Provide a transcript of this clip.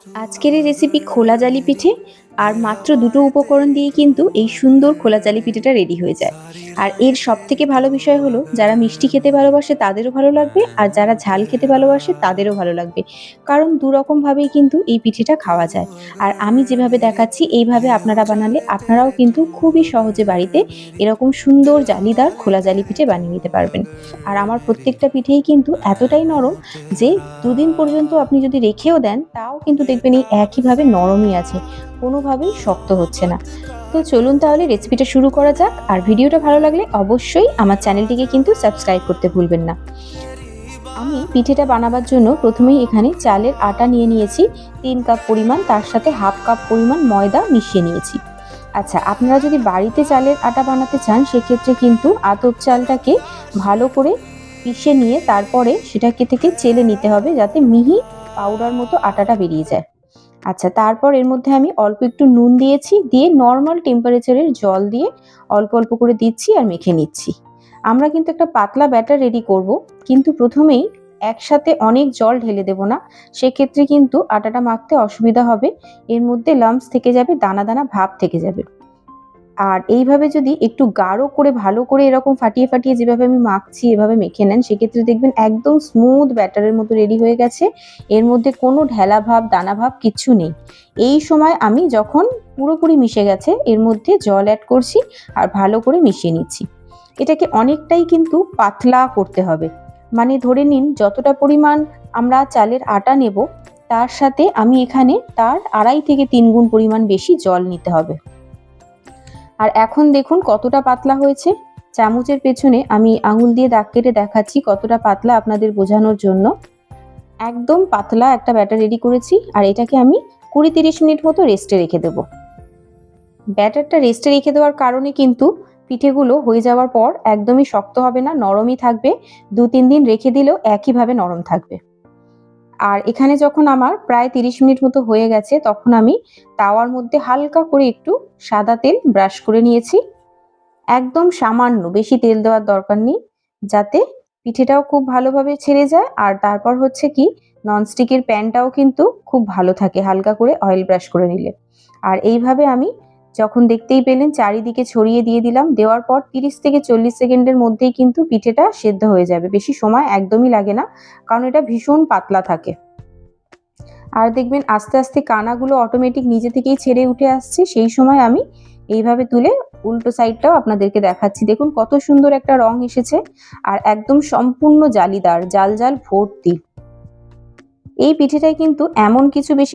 আজকের এই রেসিপি খোলা জালি পিঠে। আর মাত্র দুটো উপকরণ দিয়ে কিন্তু এই সুন্দর খোলা জালি পিঠেটা রেডি হয়ে যায়। আর এর সব থেকে ভালো বিষয় হলো, যারা মিষ্টি খেতে ভালোবাসে তাদেরও ভালো লাগবে, আর যারা ঝাল খেতে ভালোবাসে তাদেরও ভালো লাগবে। কারণ দুরকম ভাবেই কিন্তু এই পিঠেটা খাওয়া যায়। আর আমি যেভাবে দেখাচ্ছি এইভাবে আপনারা বানালে আপনারাও কিন্তু খুবই সহজে বাড়িতে এরকম সুন্দর জালিদার খোলা জালি পিঠে বানিয়ে নিতে পারবেন। আর আমার প্রত্যেকটা পিঠেই কিন্তু এতটাই নরম যে দুদিন পর্যন্ত আপনি যদি রেখেও দেন তাও কিন্তু দেখবেন এই একইভাবে নরমই আছে, কোনোভাবেই শক্ত হচ্ছে না। তো চলুন তাহলে রেসিপিটা শুরু করা যাক। আর ভিডিওটা ভালো লাগলে অবশ্যই আমার চ্যানেলটিকে কিন্তু সাবস্ক্রাইব করতে ভুলবেন না। আমি পিঠেটা বানাবার জন্য প্রথমেই এখানে চালের আটা নিয়ে নিয়েছি 3 কাপ পরিমাণ, তার সাথে হাফ কাপ পরিমাণ ময়দা মিশিয়ে নিয়েছি। আচ্ছা, আপনারা যদি বাড়িতে চালের আটা বানাতে চান সেক্ষেত্রে কিন্তু আতপ চালটাকে ভালো করে পিষে নিয়ে তারপরে সেটাকে থেকে চেলে নিতে হবে, যাতে মিহি পাউডার মতো আটাটা বেরিয়ে যায়। আচ্ছা, তারপর এর মধ্যে আমি অল্প একটু নুন দিয়েছি, দিয়ে নর্মাল টেম্পারেচারের জল দিয়ে অল্প অল্প করে দিচ্ছি আর মেখে নিচ্ছি। আমরা কিন্তু একটা পাতলা ব্যাটার রেডি করব, কিন্তু প্রথমেই একসাথে অনেক জল ঢেলে দেব না, সেক্ষেত্রে কিন্তু আটাটা মাখতে অসুবিধা হবে। এর মধ্যে লাম্পস থেকে যাবে, দানা দানা ভাব থেকে যাবে। আর এইভাবে যদি একটু গাঢ় করে ভালো করে এরকম ফাটিয়ে ফাটিয়ে যেভাবে আমি মাখছি এভাবে মেখে নেন, সেক্ষেত্রে দেখবেন একদম স্মুথ ব্যাটারের মতো রেডি হয়ে গেছে। এর মধ্যে কোনো ঢেলা ভাব দানা ভাব কিচ্ছু নেই। এই সময় আমি যখন পুরোপুরি মিশে গেছে এর মধ্যে জল অ্যাড করছি আর ভালো করে মিশিয়ে নিচ্ছি। এটাকে অনেকটাই কিন্তু পাতলা করতে হবে, মানে ধরে নিন যতটা পরিমাণ আমরা চালের আটা নেব তার সাথে আমি এখানে তার 2.5 থেকে 3 গুণ পরিমাণ বেশি জল নিতে হবে। আর এখন দেখুন কতটা পাতলা হয়েছে। চামচের পেছনে আমি আঙুল দিয়ে দাগ কেটে দেখাচ্ছি কতটা পাতলা আপনাদের বোঝানোর জন্য। একদম পাতলা একটা ব্যাটার রেডি করেছি, আর এটাকে আমি 20-30 মিনিট মতো রেস্টে রেখে দেবো। ব্যাটারটা রেস্টে রেখে দেওয়ার কারণে কিন্তু পিঠেগুলো হয়ে যাওয়ার পর একদমই শক্ত হবে না, নরমই থাকবে। 2-3 দিন রেখে দিলেও একইভাবে নরম থাকবে। আর এখানে যখন আমার প্রায় 30 মিনিট মতো হয়ে গেছে তখন আমি তাওয়ার মধ্যে হালকা করে একটু সাদা তেল ব্রাশ করে নিয়েছি। একদম সামান্য, বেশি তেল দেওয়ার দরকার নেই, যাতে পিঠেটাও খুব ভালোভাবে ছেড়ে যায়। আর তারপর হচ্ছে কি, ননস্টিকের প্যানটাও কিন্তু খুব ভালো থাকে হালকা করে অয়েল ব্রাশ করে নিলে। আর এইভাবে আমি যখন দেখতেই পেলেন চারিদিকে ছড়িয়ে দিয়ে দিলাম, দেওয়ার পর 30 থেকে 40 সেকেন্ডের মধ্যেই কিন্তু পিঠেটা সেদ্ধ হয়ে যাবে। বেশি সময় একদমই লাগে না, কারণ এটা ভীষণ পাতলা থাকে। আর দেখবেন আস্তে আস্তে কানাগুলো অটোমেটিক নিজে থেকেই ছেড়ে উঠে আসছে। সেই সময় আমি এইভাবে তুলে উল্টো সাইডটাও আপনাদেরকে দেখাচ্ছি। দেখুন কত সুন্দর একটা রং এসেছে, আর একদম সম্পূর্ণ জালিদার, জাল জাল ভর্তি। এই পিঠেটায় কিন্তু এমন কিছু বেশি